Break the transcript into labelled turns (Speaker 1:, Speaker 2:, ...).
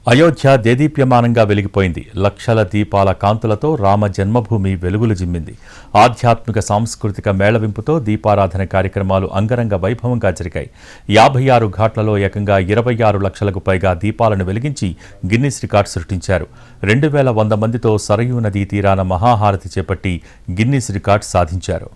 Speaker 1: అయోధ్య దేదీప్యమానంగా వెలిగిపోయింది. లక్షల దీపాల కాంతులతో రామ జన్మభూమి వెలుగులు జిమ్మింది. ఆధ్యాత్మిక సాంస్కృతిక మేళవింపుతో దీపారాధన కార్యక్రమాలు అంగరంగ వైభవంగా జరిగాయి. 56 ఘాట్లలో ఏకంగా 26 లక్షలకు పైగా దీపాలను వెలిగించి గిన్నిస్ రికార్డు సృష్టించారు. 2100 మందితో సరయూ నదీ తీరాన మహాహారతి చేపట్టి గిన్నిస్ రికార్డు సాధించారు.